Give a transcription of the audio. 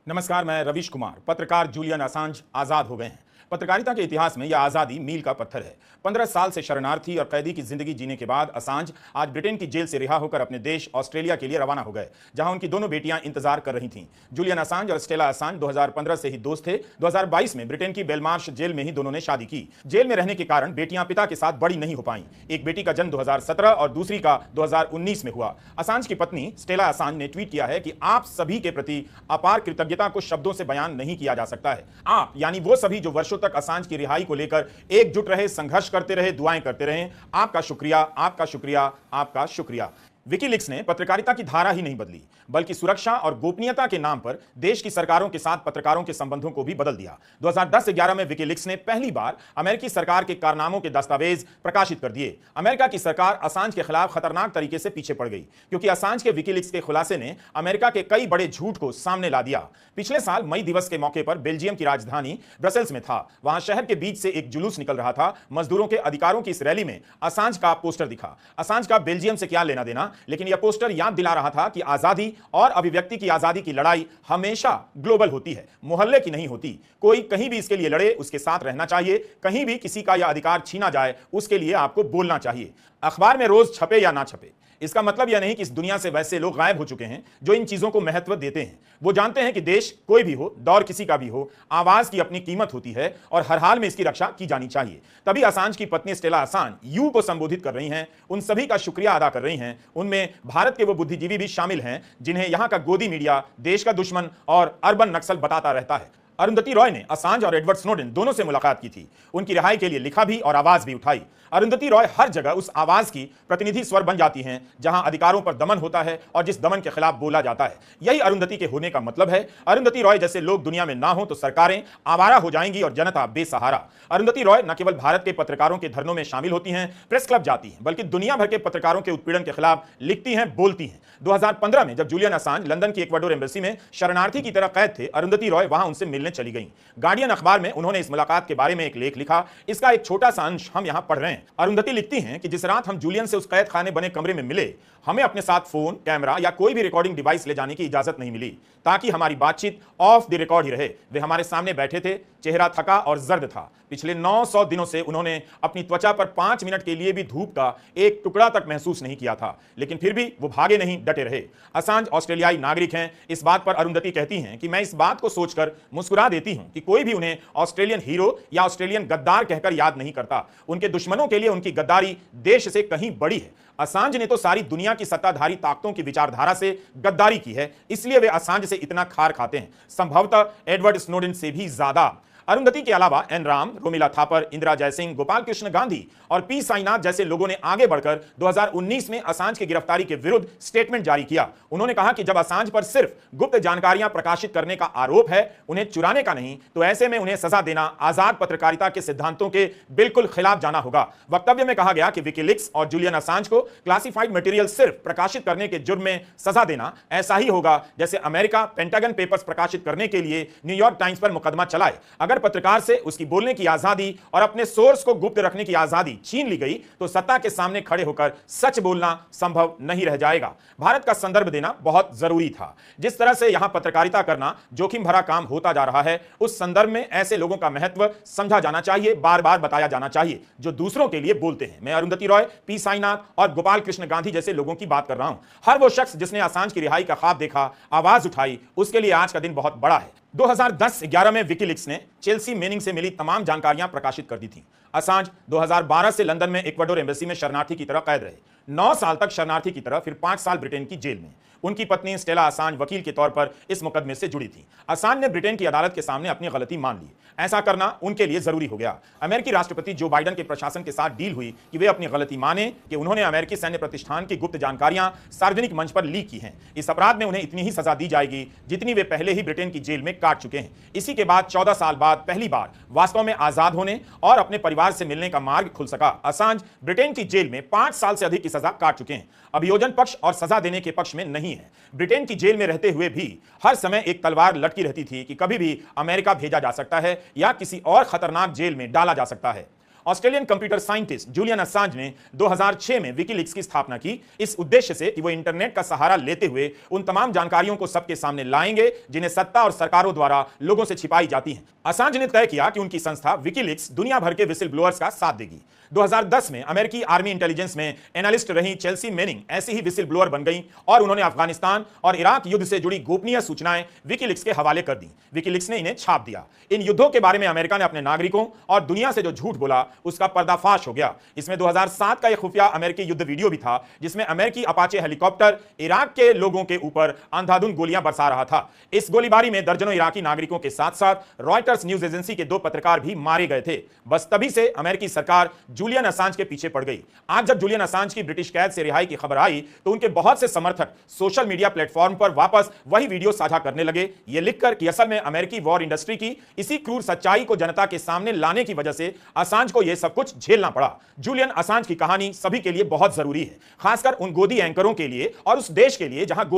नमस्कार, मैं रवीश कुमार। पत्रकार जूलियन असांज आजाद हो गए हैं। पत्रकारिता के इतिहास में यह आजादी मील का पत्थर है। 15 साल से शरणार्थी और कैदी की जिंदगी जीने के बाद असांज आज ब्रिटेन की जेल से रिहा होकर अपने देश ऑस्ट्रेलिया के लिए रवाना हो गए, जहां उनकी दोनों बेटियां इंतजार कर रही थीं। जूलियन असांज और स्टेला असांज 2015 से ही दोस्त थे। 2022 में ब्रिटेन की बेलमार्श जेल में ही दोनों ने शादी की। जेल में रहने के कारण बेटियां पिता के साथ बड़ी नहीं हो पाईं। एक बेटी का जन्म 2017 और दूसरी का 2019 में हुआ। असांज की पत्नी स्टेला असांज ने ट्वीट किया है कि आप सभी के प्रति अपार कृतज्ञता को शब्दों से बयान नहीं किया जा सकता है। आप यानी वो सभी जो वर्षों तक असांज की रिहाई को लेकर एकजुट रहे, संघर्ष करते रहे, दुआएं करते रहे, आपका शुक्रिया, आपका शुक्रिया, आपका शुक्रिया। विकीलीक्स ने पत्रकारिता की धारा ही नहीं बदली, बल्कि सुरक्षा और गोपनीयता के नाम पर देश की सरकारों के साथ पत्रकारों के संबंधों को भी बदल दिया। 2010-11 में विकीलीक्स ने पहली बार अमेरिकी सरकार के कारनामों के दस्तावेज प्रकाशित कर दिए। अमेरिका की सरकार असांज के खिलाफ खतरनाक तरीके से पीछे पड़ गई, क्योंकि असांज के विकीलीक्स के खुलासे ने अमेरिका के कई बड़े झूठ को सामने ला दिया। पिछले साल मई दिवस के मौके पर बेल्जियम की राजधानी ब्रसेल्स में था। वहां शहर के बीच से एक जुलूस निकल रहा था। मजदूरों के अधिकारों की इस रैली में असांज का पोस्टर दिखा। असांज का बेल्जियम से क्या लेना देना, लेकिन यह पोस्टर याद दिला रहा था कि आजादी और अभिव्यक्ति की आजादी की लड़ाई हमेशा ग्लोबल होती है, मोहल्ले की नहीं होती। कोई कहीं भी इसके लिए लड़े, उसके साथ रहना चाहिए। कहीं भी किसी का यह अधिकार छीना जाए, उसके लिए आपको बोलना चाहिए। अखबार में रोज छपे या ना छपे, इसका मतलब यह नहीं कि इस दुनिया से वैसे लोग गायब हो चुके हैं जो इन चीजों को महत्व देते हैं। वो जानते हैं कि देश कोई भी हो, दौर किसी का भी हो, आवाज की अपनी कीमत होती है और हर हाल में इसकी रक्षा की जानी चाहिए। तभी असांज की पत्नी स्टेला असांज यू को संबोधित कर रही हैं, उन सभी का शुक्रिया अदा कर रही हैं। उनमें भारत के वो बुद्धिजीवी भी शामिल हैं जिन्हें यहां का गोदी मीडिया देश का दुश्मन और अर्बन नक्सल बताता रहता है। अरुंधति रॉय ने असांज और एडवर्ड स्नोडेन दोनों से मुलाकात की थी, उनकी रिहाई के लिए लिखा भी और आवाज भी उठाई। अरुंधति रॉय हर जगह उस आवाज की प्रतिनिधि स्वर बन जाती हैं जहां अधिकारों पर दमन होता है और जिस दमन के खिलाफ बोला जाता है। यही अरुंधति के होने का मतलब है। अरुंधति रॉय जैसे लोग दुनिया में ना हो तो सरकारें आवारा हो जाएंगी और जनता बेसहारा। अरुंधति रॉय न केवल भारत के पत्रकारों के धरनों में शामिल होती हैं, प्रेस क्लब जाती हैं, बल्कि दुनिया भर के पत्रकारों के उत्पीड़न के खिलाफ लिखती हैं, बोलती हैं। 2015 में जब जूलियन असांज लंदन की इक्वाडोर एम्बेसी में शरणार्थी की तरह कैद थे, अरुंधति रॉय वहां उनसे मिलने चली गईं। गार्डियन अखबार में उन्होंने इस मुलाकात के बारे में एक लेख लिखा। इसका एक छोटा सा अंश हम यहां पढ़ रहे हैं। अरुंधति लिखती हैं कि जिस रात हम जूलियन से उस कैद खाने बने कमरे में मिले, हमें अपने साथ फोन, कैमरा या कोई भी रिकॉर्डिंग डिवाइस ले जाने की इजाजत नहीं मिली, ताकि हमारी बातचीत ऑफ द रिकॉर्ड ही रहे। वे हमारे सामने बैठे थे, चेहरा थका और जर्द था। पिछले 900 दिनों से उन्होंने अपनी त्वचा पर 5 मिनट के लिए भी धूप का एक टुकड़ा तक महसूस नहीं किया था, लेकिन फिर भी वो भागे नहीं, डटे रहे। असांज ऑस्ट्रेलियाई नागरिक हैं। इस बात पर अरुंधति कहती हैं कि मैं इस बात को सोचकर मुस्कुरा देती हूं कि कोई भी उन्हें ऑस्ट्रेलियन हीरो या ऑस्ट्रेलियन गद्दार कहकर याद नहीं करता। उनके दुश्मनों के लिए उनकी गद्दारी देश से कहीं बड़ी है। असांज ने तो सारी दुनिया की सत्ताधारी ताकतों की विचारधारा से गद्दारी की है, इसलिए वे असांज से इतना खार खाते हैं, संभवतः एडवर्ड स्नोडेन से भी ज्यादा। अरुंधति के अलावा एन राम, रोमिला थापर, इंदिरा जयसिंह, गोपाल कृष्ण गांधी और पी साईनाथ जैसे लोगों ने आगे बढ़कर 2019 में असांज की गिरफ्तारी के विरुद्ध स्टेटमेंट जारी किया। उन्होंने कहा कि जब असांज पर सिर्फ गुप्त जानकारियां प्रकाशित करने का आरोप है, उन्हें चुराने का नहीं, तो ऐसे में उन्हें सजा देना आजाद पत्रकारिता के सिद्धांतों के बिल्कुल खिलाफ जाना होगा। वक्तव्य में कहा गया कि विकीलीक्स और जूलियन असांज को क्लासिफाइड मटेरियल सिर्फ प्रकाशित करने के जुर्म में सजा देना ऐसा ही होगा जैसे अमेरिका पेंटागन पेपर्स प्रकाशित करने के लिए न्यूयॉर्क टाइम्स पर मुकदमा चलाए। अगर पत्रकार से उसकी बोलने की आजादी और अपने सोर्स को गुप्त रखने की आजादी छीन ली गई, तो सत्ता के सामने खड़े होकर सच बोलना संभव नहीं रह जाएगा। भारत का संदर्भ देना बहुत जरूरी था। जिस तरह से यहां पत्रकारिता करना जोखिम भरा काम होता जा रहा है, उस संदर्भ में ऐसे लोगों का महत्व समझा जाना चाहिए, बार बार बताया जाना चाहिए जो दूसरों के लिए बोलते हैं। मैं अरुंधति रॉय, पी साईनाथ और गोपाल कृष्ण गांधी जैसे लोगों की बात कर रहा हूं। हर वो शख्स जिसने असांज की रिहाई का ख्वाब देखा, आवाज उठाई, उसके लिए आज का दिन बहुत बड़ा है। 2010-11 में विकीलीक्स ने चेल्सी मेनिंग से मिली तमाम जानकारियां प्रकाशित कर दी थीं। असांज 2012 से लंदन में इक्वाडोर एम्बेसी में शरणार्थी की तरह कैद रहे, 9 साल तक शरणार्थी की तरह, फिर 5 साल ब्रिटेन की जेल में। उनकी पत्नी स्टेला असांज वकील के तौर पर इस मुकदमे से जुड़ी थी। असांज ने ब्रिटेन की अदालत के सामने अपनी गलती मान ली। ऐसा करना उनके लिए जरूरी हो गया। अमेरिकी राष्ट्रपति जो बाइडेन के प्रशासन के साथ डील हुई कि वे अपनी गलती माने कि उन्होंने अमेरिकी सैन्य प्रतिष्ठान की गुप्त जानकारियां सार्वजनिक मंच पर लीक की हैं। इस अपराध में उन्हें इतनी ही सजा दी जाएगी जितनी वे पहले ही ब्रिटेन की जेल में काट चुके हैं। इसी के बाद 14 साल बाद पहली बार वास्तव में आजाद होने और अपने परिवार से मिलने का मार्ग खुल सका। असांज ब्रिटेन की जेल में 5 साल से अधिक की सजा काट चुके हैं। अभियोजन पक्ष और सजा देने के पक्ष में नहीं है। ब्रिटेन की जेल में रहते हुए भी हर समय एक तलवार लटकी रहती थी कि कभी भी अमेरिका भेजा जा सकता है या किसी और खतरनाक जेल में डाला जा सकता है। Australian computer scientist Julian Assange ने 2006 में विकीलीक्स की स्थापना की, इस उद्देश्य से कि वो इंटरनेट का सहारा लेते हुए उन तमाम जानकारियों को सबके सामने लाएंगे जिन्हें सत्ता और सरकारों द्वारा लोगों से छिपाई जाती हैं। असांज ने तय किया कि उनकी संस्था विकीलीक्स दुनिया भर के विसिल ब्लोअर्स का साथ देगी। 2010 में अमेरिकी आर्मी इंटेलिजेंस में एनालिस्ट रही चेल्सी मेनिंग ऐसी ही विसिल ब्लोअर बन गई और उन्होंने अफगानिस्तान और इराक युद्ध से जुड़ी गोपनीय सूचनाएं विकीलीक्स के हवाले कर दी। विकीलीक्स ने इन्हें छाप दिया। इन युद्धों के बारे में अमेरिका ने अपने नागरिकों और दुनिया से जो झूठ बोला उसका पर्दाफाश हो गया। इसमें 2007 का एक खुफिया अमेरिकी युद्ध वीडियो भी था जिसमें अमेरिकी अपाचे हेलीकॉप्टर इराक के लोगों के ऊपर अंधाधुंध गोलियां बरसा रहा था। इस गोलीबारी में दर्जनों इराकी नागरिकों के साथ साथ रॉयटर्स न्यूज एजेंसी के 2 पत्रकार भी मारे गए थे। बस तभी से अमेरिकी सरकार जूलियन असांज के पीछे पड़ गई। आज जब जूलियन असांज की ब्रिटिश कैद से रिहाई की खबर आई तो उनके बहुत से समर्थक सोशल मीडिया प्लेटफॉर्म पर वापस वही वीडियो साझा करने लगे, ये लिखकर कि असल में अमेरिकी वॉर इंडस्ट्री की इसी क्रूर सच्चाई को जनता के सामने लाने की वजह से असांज को यह सब कुछ झेलना पड़ा। जूलियन असांज की कहानी सभी के लिए बहुत जरूरी है, खासकर उन गोदी एंकरों के लिए और उस देश के लिए जहां